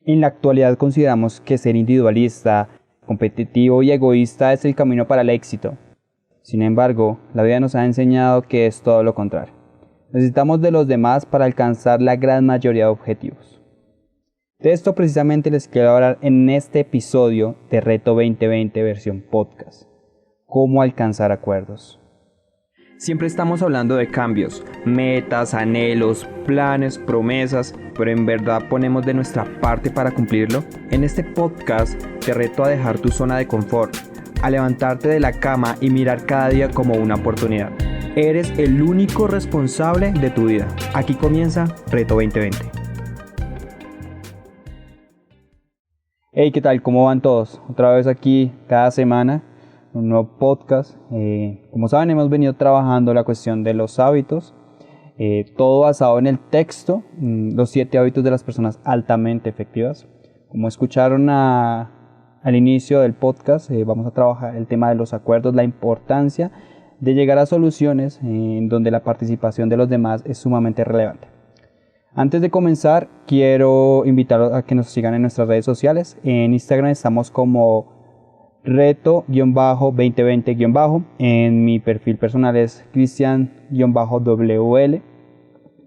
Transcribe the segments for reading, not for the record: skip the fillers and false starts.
En la actualidad consideramos que ser individualista, competitivo y egoísta es el camino para el éxito. Sin embargo, la vida nos ha enseñado que es todo lo contrario. Necesitamos de los demás para alcanzar la gran mayoría de objetivos. De esto precisamente les quiero hablar en este episodio de Reto 2020 versión podcast. ¿Cómo alcanzar acuerdos? Siempre estamos hablando de cambios, metas, anhelos, planes, promesas, pero ¿en verdad ponemos de nuestra parte para cumplirlo? En este podcast te reto a dejar tu zona de confort, a levantarte de la cama y mirar cada día como una oportunidad. Eres el único responsable de tu vida. Aquí comienza Reto 2020. Hey, ¿qué tal? ¿Cómo van todos? Otra vez aquí cada semana, un nuevo podcast. Como saben, hemos venido trabajando la cuestión de los hábitos, todo basado en el texto, los 7 hábitos de las personas altamente efectivas. Como escucharon al inicio del podcast, vamos a trabajar el tema de los acuerdos, la importancia de llegar a soluciones en donde la participación de los demás es sumamente relevante. Antes de comenzar, quiero invitarlos a que nos sigan en nuestras redes sociales. En Instagram estamos como reto-2020-. En mi perfil personal es cristian-wl.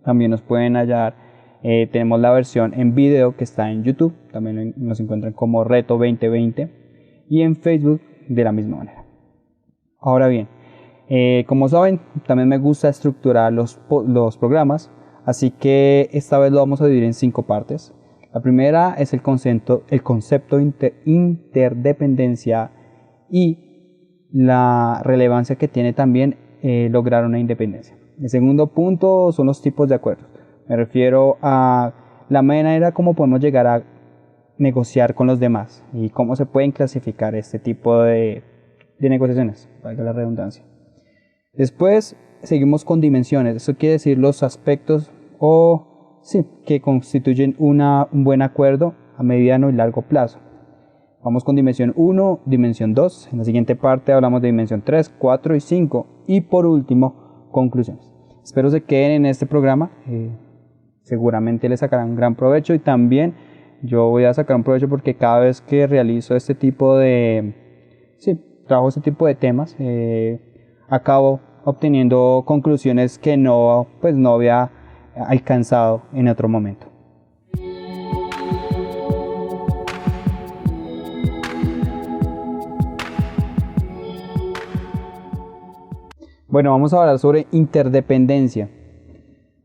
También nos pueden hallar. Tenemos la versión en video que está en YouTube. También nos encuentran como Reto 2020. Y en Facebook de la misma manera. Ahora bien, como saben, también me gusta estructurar los programas. Así que esta vez lo vamos a dividir en 5 partes. La primera es el concepto interdependencia y la relevancia que tiene también lograr una independencia. El segundo punto son los tipos de acuerdos. Me refiero a la manera como podemos llegar a negociar con los demás y cómo se pueden clasificar este tipo de negociaciones, valga la redundancia. Después seguimos con dimensiones. Eso quiere decir los aspectos que constituyen un buen acuerdo a mediano y largo plazo. Vamos con dimensión 1, dimensión 2. En la siguiente parte hablamos de dimensión 3, 4 y 5. Y por último, conclusiones. Espero se queden en este programa. Seguramente les sacarán un gran provecho y también yo voy a sacar un provecho porque cada vez que realizo trabajo este tipo de temas, acabo obteniendo conclusiones que no había alcanzado en otro momento. Bueno, vamos a hablar sobre interdependencia.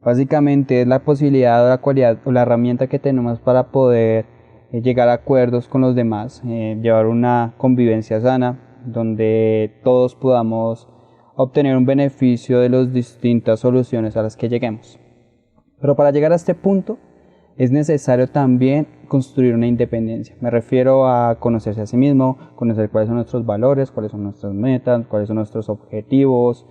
Básicamente es la posibilidad o la cualidad o la herramienta que tenemos para poder llegar a acuerdos con los demás, llevar una convivencia sana donde todos podamos obtener un beneficio de las distintas soluciones a las que lleguemos. Pero para llegar a este punto es necesario también construir una independencia. Me refiero a conocerse a sí mismo, conocer cuáles son nuestros valores, cuáles son nuestras metas, cuáles son nuestros objetivos,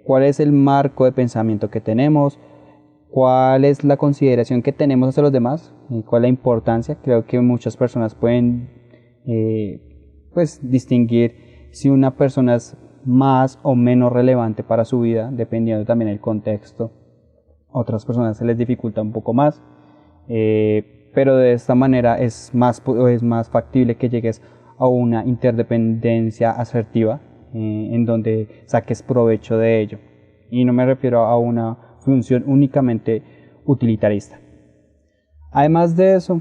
cuál es el marco de pensamiento que tenemos, cuál es la consideración que tenemos hacia los demás y cuál es la importancia. Creo que muchas personas pueden distinguir si una persona es más o menos relevante para su vida, dependiendo también del contexto. Otras personas se les dificulta un poco más, pero de esta manera es más factible que llegues a una interdependencia asertiva, en donde saques provecho de ello. Y no me refiero a una función únicamente utilitarista. Además de eso,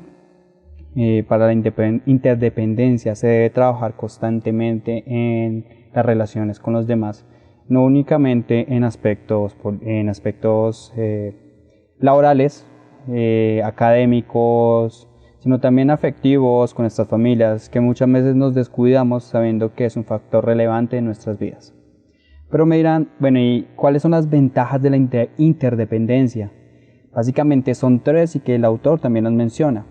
para la interdependencia se debe trabajar constantemente en las relaciones con los demás, no únicamente en aspectos laborales, académicos, sino también afectivos con nuestras familias, que muchas veces nos descuidamos sabiendo que es un factor relevante en nuestras vidas. Pero me dirán, bueno, ¿y cuáles son las ventajas de la interdependencia? Básicamente son 3 y que el autor también las menciona.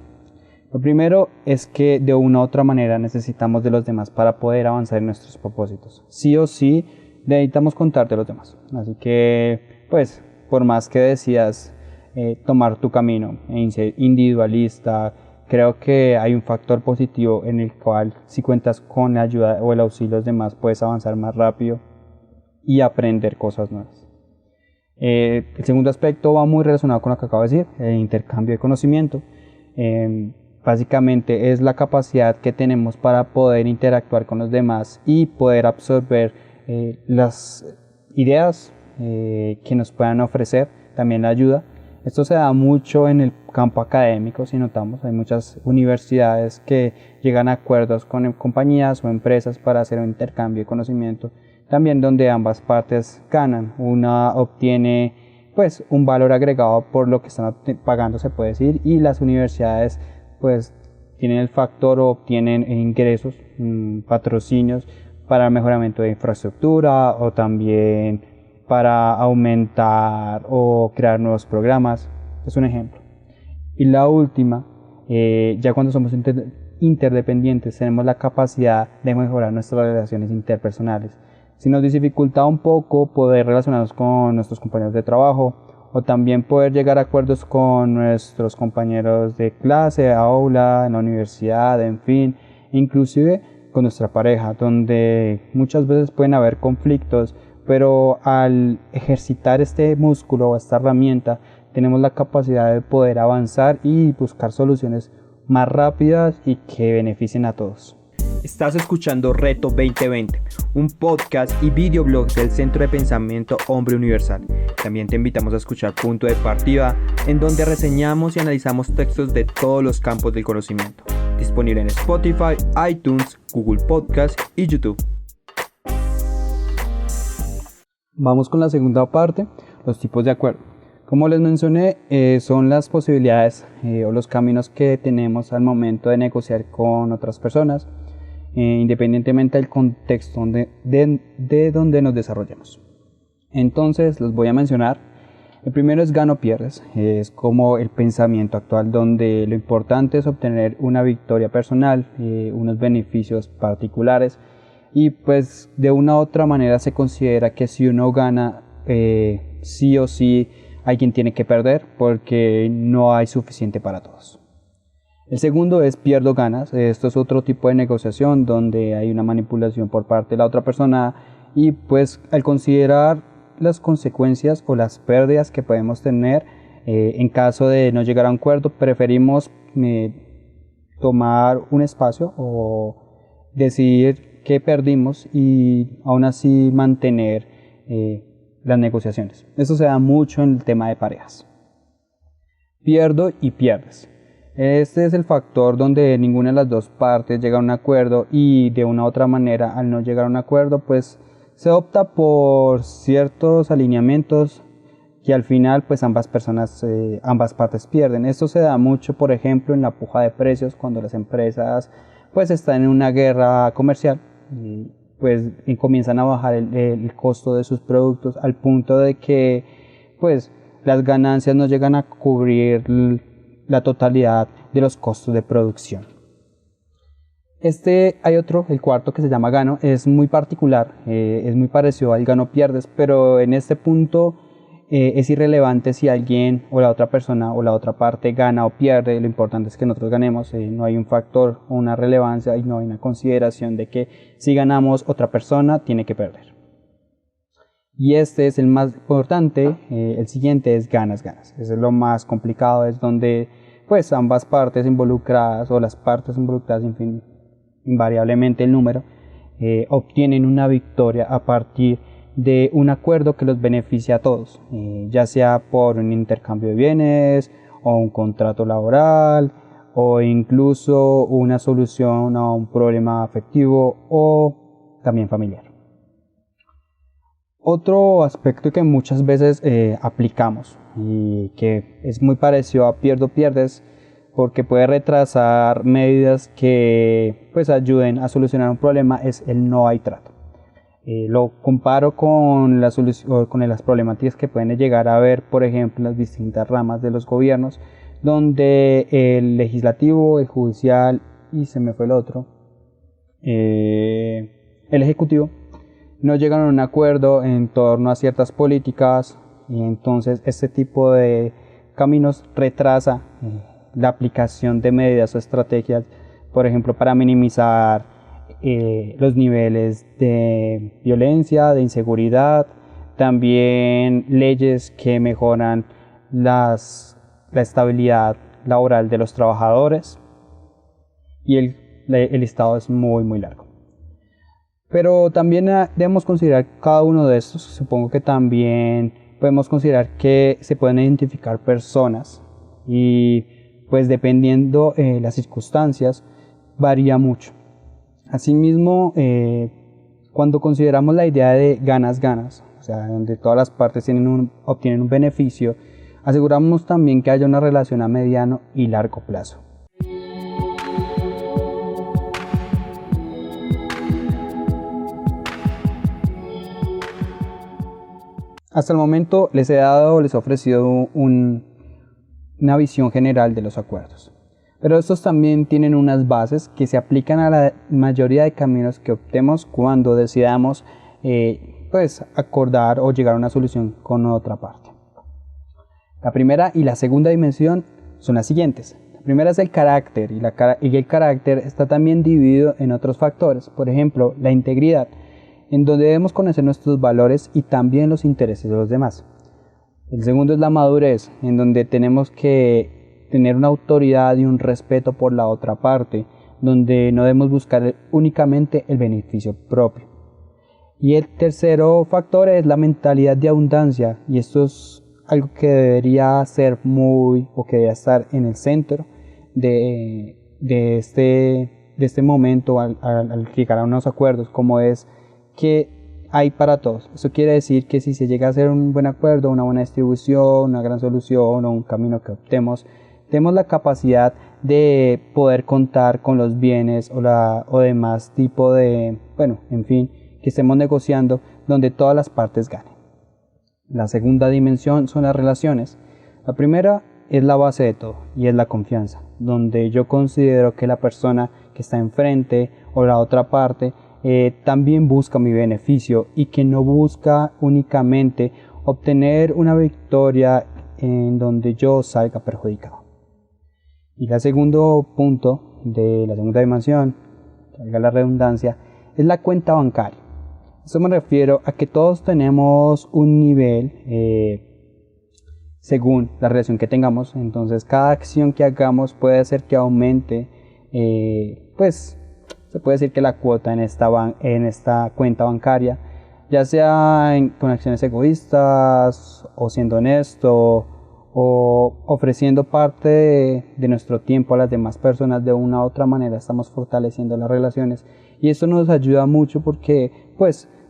Lo primero es que de una u otra manera necesitamos de los demás para poder avanzar en nuestros propósitos. Sí o sí necesitamos contar de los demás. Así que, por más que decidas tomar tu camino e ser individualista, creo que hay un factor positivo en el cual si cuentas con la ayuda o el auxilio de los demás puedes avanzar más rápido y aprender cosas nuevas. El segundo aspecto va muy relacionado con lo que acabo de decir, el intercambio de conocimiento. Básicamente es la capacidad que tenemos para poder interactuar con los demás y poder absorber las ideas que nos puedan ofrecer, también la ayuda. Esto se da mucho en el campo académico, si notamos, hay muchas universidades que llegan a acuerdos con compañías o empresas para hacer un intercambio de conocimiento, también donde ambas partes ganan. Una obtiene pues un valor agregado por lo que están pagando, se puede decir, y las universidades pues tienen el factor o obtienen ingresos, patrocinios para el mejoramiento de infraestructura o también para aumentar o crear nuevos programas. Es un ejemplo. Y la última, ya cuando somos interdependientes tenemos la capacidad de mejorar nuestras relaciones interpersonales. Si nos dificulta un poco poder relacionarnos con nuestros compañeros de trabajo o también poder llegar a acuerdos con nuestros compañeros de clase, aula, en la universidad, en fin, inclusive con nuestra pareja, donde muchas veces pueden haber conflictos, pero al ejercitar este músculo o esta herramienta tenemos la capacidad de poder avanzar y buscar soluciones más rápidas y que beneficien a todos. Estás escuchando Reto 2020, un podcast y videoblog del Centro de Pensamiento Hombre Universal. También te invitamos a escuchar Punto de Partida, en donde reseñamos y analizamos textos de todos los campos del conocimiento. Disponible en Spotify, iTunes, Google Podcast y YouTube. Vamos con la segunda parte, los tipos de acuerdo. Como les mencioné, son las posibilidades o los caminos que tenemos al momento de negociar con otras personas, independientemente del contexto de donde nos desarrollemos. Entonces los voy a mencionar. El primero es gano pierdes, es como el pensamiento actual donde lo importante es obtener una victoria personal, unos beneficios particulares, y pues de una u otra manera se considera que si uno gana, sí o sí hay quien tiene que perder porque no hay suficiente para todos. El segundo es pierdo ganas. Esto es otro tipo de negociación donde hay una manipulación por parte de la otra persona y pues al considerar las consecuencias o las pérdidas que podemos tener en caso de no llegar a un acuerdo, preferimos tomar un espacio o decidir qué perdimos y aún así mantener las negociaciones. Eso se da mucho en el tema de parejas. Pierdo y pierdes. Este es el factor donde ninguna de las dos partes llega a un acuerdo y de una u otra manera al no llegar a un acuerdo pues se opta por ciertos alineamientos que al final pues ambas partes pierden. Esto se da mucho por ejemplo en la puja de precios cuando las empresas pues están en una guerra comercial y pues comienzan a bajar el costo de sus productos al punto de que pues las ganancias no llegan a cubrir la totalidad de los costos de producción. Hay otro, el cuarto, que se llama gano, es muy particular, es muy parecido al gano pierdes, pero en este punto es irrelevante si alguien o la otra persona o la otra parte gana o pierde, lo importante es que nosotros ganemos, no hay un factor o una relevancia y no hay una consideración de que si ganamos otra persona tiene que perder. Y este es el más importante, el siguiente es ganas-ganas. Ese es lo más complicado, es donde pues ambas partes involucradas o las partes involucradas, en fin, invariablemente el número, obtienen una victoria a partir de un acuerdo que los beneficia a todos, ya sea por un intercambio de bienes o un contrato laboral o incluso una solución a un problema afectivo o también familiar. Otro aspecto que muchas veces aplicamos y que es muy parecido a pierdes porque puede retrasar medidas que pues ayuden a solucionar un problema es el no hay trato. Lo comparo con las problemáticas que pueden llegar a haber, por ejemplo, en las distintas ramas de los gobiernos, donde el legislativo, el judicial y se me fue el otro, el ejecutivo, no llegan a un acuerdo en torno a ciertas políticas y entonces este tipo de caminos retrasa la aplicación de medidas o estrategias, por ejemplo, para minimizar los niveles de violencia, de inseguridad, también leyes que mejoran la estabilidad laboral de los trabajadores, y el listado es muy largo. Pero también debemos considerar cada uno de estos. Supongo que también podemos considerar que se pueden identificar personas y pues dependiendo las circunstancias varía mucho. Asimismo, cuando consideramos la idea de ganas-ganas, o sea, donde todas las partes obtienen un beneficio, aseguramos también que haya una relación a mediano y largo plazo. Hasta el momento les he ofrecido una visión general de los acuerdos, pero estos también tienen unas bases que se aplican a la mayoría de caminos que optemos cuando decidamos acordar o llegar a una solución con otra parte. La primera y la segunda dimensión son las siguientes. La primera es el carácter, y el carácter está también dividido en otros factores, por ejemplo, la integridad, en donde debemos conocer nuestros valores y también los intereses de los demás. El segundo es la madurez, en donde tenemos que tener una autoridad y un respeto por la otra parte, donde no debemos buscar únicamente el beneficio propio. Y el tercero factor es la mentalidad de abundancia, y esto es algo que debería ser que debería estar en el centro de este momento al llegar a unos acuerdos, como es que hay para todos. Eso quiere decir que si se llega a hacer un buen acuerdo, una buena distribución, una gran solución o un camino que optemos, tenemos la capacidad de poder contar con los bienes o demás tipo de, que estemos negociando donde todas las partes ganen. La segunda dimensión son las relaciones. La primera es la base de todo y es la confianza, donde yo considero que la persona que está enfrente o la otra parte también busca mi beneficio y que no busca únicamente obtener una victoria en donde yo salga perjudicado. Y el segundo punto de la segunda dimensión, valga la redundancia, es la cuenta bancaria. Eso me refiero a que todos tenemos un nivel según la relación que tengamos. Entonces cada acción que hagamos puede hacer que aumente, se puede decir que la cuota en esta cuenta bancaria, ya sea con acciones egoístas o siendo honesto o ofreciendo parte de nuestro tiempo a las demás personas. De una u otra manera estamos fortaleciendo las relaciones, y eso nos ayuda mucho porque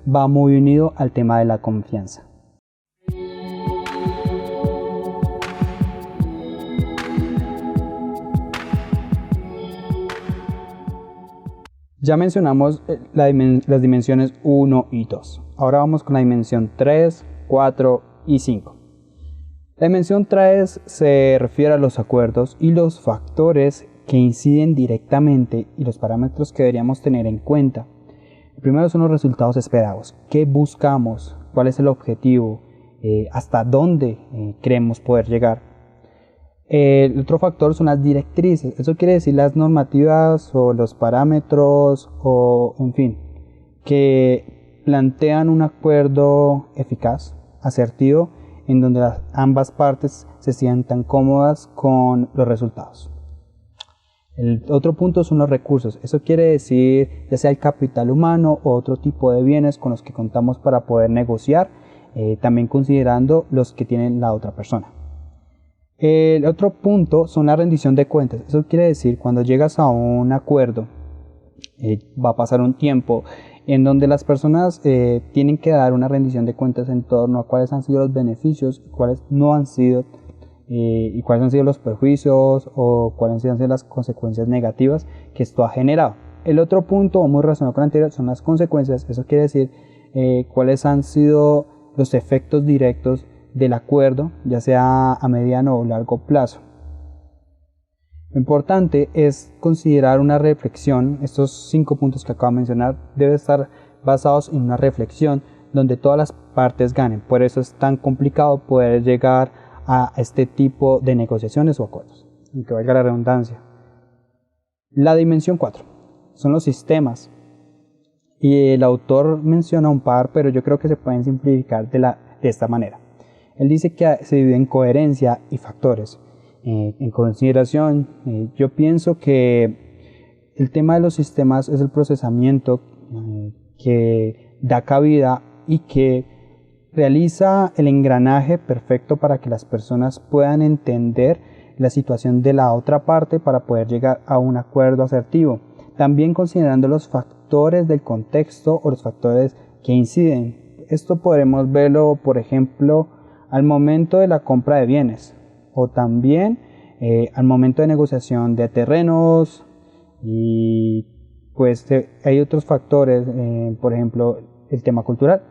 va muy unido al tema de la confianza. Ya mencionamos las dimensiones 1 y 2. Ahora vamos con la dimensión 3, 4 y 5. La dimensión 3 se refiere a los acuerdos y los factores que inciden directamente y los parámetros que deberíamos tener en cuenta. El primero son los resultados esperados. ¿Qué buscamos? ¿Cuál es el objetivo? ¿Hasta dónde creemos poder llegar? El otro factor son las directrices. Eso quiere decir las normativas o los parámetros que plantean un acuerdo eficaz, asertivo, en donde ambas partes se sientan cómodas con los resultados. El otro punto son los recursos. Eso quiere decir ya sea el capital humano o otro tipo de bienes con los que contamos para poder negociar, también considerando los que tiene la otra persona. El otro punto son la rendición de cuentas. Eso quiere decir cuando llegas a un acuerdo, va a pasar un tiempo en donde las personas tienen que dar una rendición de cuentas en torno a cuáles han sido los beneficios, cuáles no han sido, y cuáles han sido los perjuicios o cuáles han sido las consecuencias negativas que esto ha generado. El otro punto, muy relacionado con el anterior, son las consecuencias. Eso quiere decir cuáles han sido los efectos directos del acuerdo, ya sea a mediano o largo plazo. Lo importante es considerar una reflexión. Estos 5 puntos que acabo de mencionar deben estar basados en una reflexión donde todas las partes ganen. Por eso es tan complicado poder llegar a este tipo de negociaciones o acuerdos, aunque valga la redundancia. La dimensión 4 son los sistemas, y el autor menciona un par, pero yo creo que se pueden simplificar de esta manera. Él dice que se divide en coherencia y factores, en consideración. Yo pienso que el tema de los sistemas es el procesamiento que da cabida y que realiza el engranaje perfecto para que las personas puedan entender la situación de la otra parte para poder llegar a un acuerdo asertivo. También considerando los factores del contexto o los factores que inciden. Esto podremos verlo, por ejemplo, al momento de la compra de bienes o también al momento de negociación de terrenos, y pues hay otros factores, por ejemplo, el tema cultural,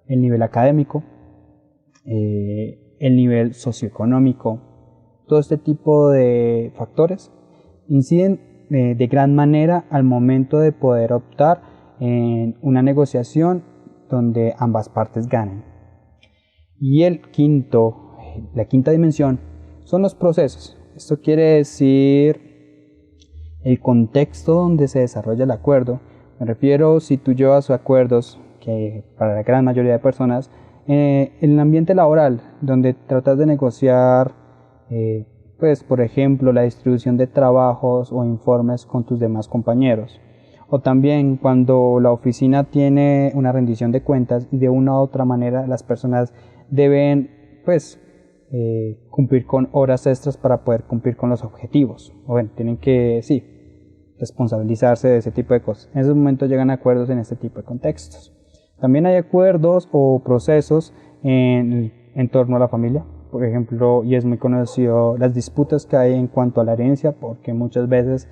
el nivel académico, el nivel socioeconómico. Todo este tipo de factores inciden de gran manera al momento de poder optar en una negociación donde ambas partes ganen. Y la quinta dimensión son los procesos. Esto quiere decir el contexto donde se desarrolla el acuerdo. Me refiero si tú llevas acuerdos, que para la gran mayoría de personas, en el ambiente laboral, donde tratas de negociar, pues por ejemplo, la distribución de trabajos o informes con tus demás compañeros. O también cuando la oficina tiene una rendición de cuentas y de una u otra manera las personas deben pues cumplir con horas extras para poder cumplir con los objetivos. O bueno, tienen que, responsabilizarse de ese tipo de cosas. En esos momentos llegan a acuerdos en este tipo de contextos. También hay acuerdos o procesos en torno a la familia. Por ejemplo, y es muy conocido las disputas que hay en cuanto a la herencia, porque muchas veces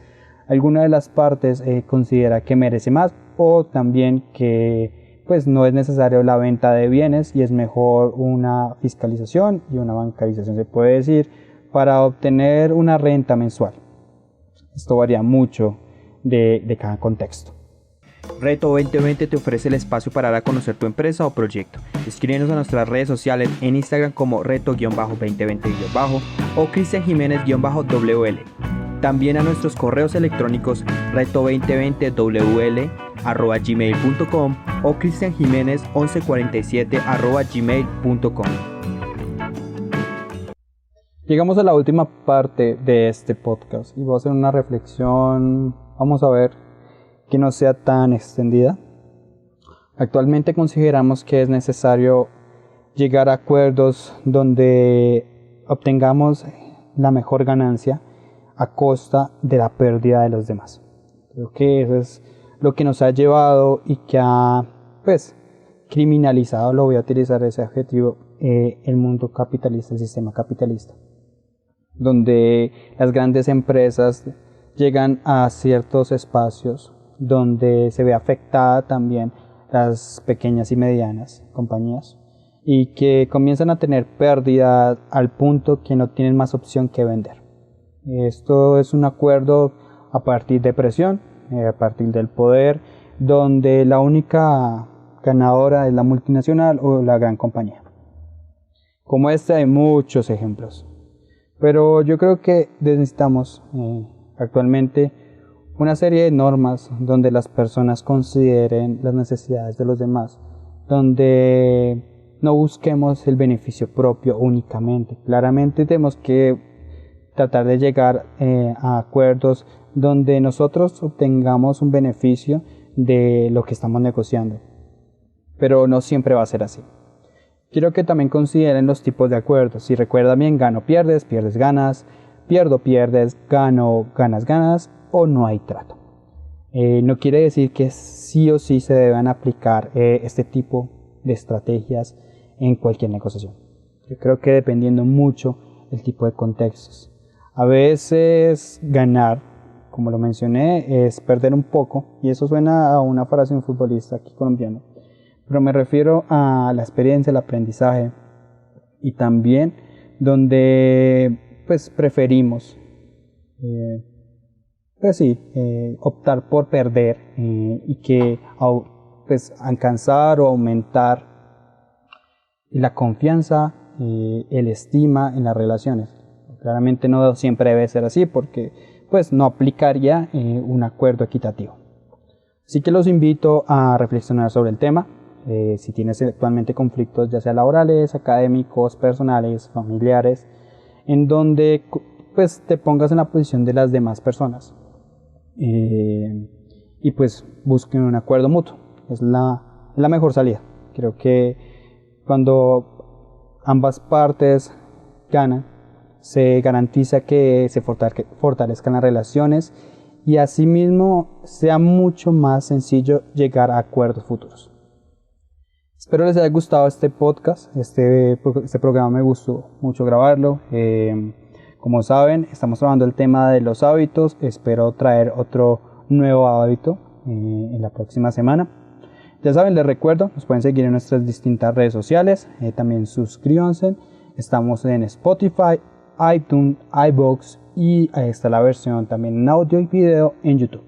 alguna de las partes considera que merece más, o también que pues no es necesario la venta de bienes y es mejor una fiscalización y una bancarización, se puede decir, para obtener una renta mensual. Esto varía mucho de cada contexto. Reto 2020 te ofrece el espacio para dar a conocer tu empresa o proyecto. Escríbenos a nuestras redes sociales en Instagram como reto-2020- o Cristian Jiménez-WL. También a nuestros correos electrónicos reto2020wl@gmail.com o cristianjimenez1147@gmail.com. Llegamos a la última parte de este podcast y voy a hacer una reflexión, vamos a ver, que no sea tan extendida. Actualmente consideramos que es necesario llegar a acuerdos donde obtengamos la mejor ganancia a costa de la pérdida de los demás. Creo que eso es lo que nos ha llevado y que ha criminalizado, lo voy a utilizar ese adjetivo, el mundo capitalista, el sistema capitalista, donde las grandes empresas llegan a ciertos espacios donde se ve afectada también las pequeñas y medianas compañías y que comienzan a tener pérdida al punto que no tienen más opción que vender. Esto es un acuerdo a partir de presión, a partir del poder, donde la única ganadora es la multinacional o la gran compañía. Como este hay muchos ejemplos, pero yo creo que necesitamos actualmente una serie de normas donde las personas consideren las necesidades de los demás, donde no busquemos el beneficio propio únicamente. Claramente tenemos que tratar de llegar a acuerdos donde nosotros obtengamos un beneficio de lo que estamos negociando, pero no siempre va a ser así. Quiero que también consideren los tipos de acuerdos. Si recuerdan bien, gano, pierdes, pierdes, ganas, pierdo, pierdes, gano, ganas, ganas, o no hay trato. No quiere decir que sí o sí se deban aplicar este tipo de estrategias en cualquier negociación. Yo creo que dependiendo mucho el tipo de contextos. A veces ganar, como lo mencioné, es perder un poco, y eso suena a una frase de un futbolista aquí colombiano, pero me refiero a la experiencia, el aprendizaje, y también donde preferimos optar por perder y que alcanzar o aumentar la confianza, el estima en las relaciones. Claramente no siempre debe ser así porque no aplicaría un acuerdo equitativo. Así que los invito a reflexionar sobre el tema. Si tienes actualmente conflictos ya sea laborales, académicos, personales, familiares, en donde pues te pongas en la posición de las demás personas y pues busquen un acuerdo mutuo. Es la mejor salida. Creo que cuando ambas partes ganan, se garantiza que se fortalezcan las relaciones y asimismo sea mucho más sencillo llegar a acuerdos futuros. Espero les haya gustado este podcast. Este programa me gustó mucho grabarlo. Como saben, estamos trabajando el tema de los hábitos. Espero traer otro nuevo hábito en la próxima semana. Ya saben, les recuerdo, nos pueden seguir en nuestras distintas redes sociales. También suscríbanse. Estamos en Spotify, iTunes, iVoox y ahí está la versión también en audio y video en YouTube.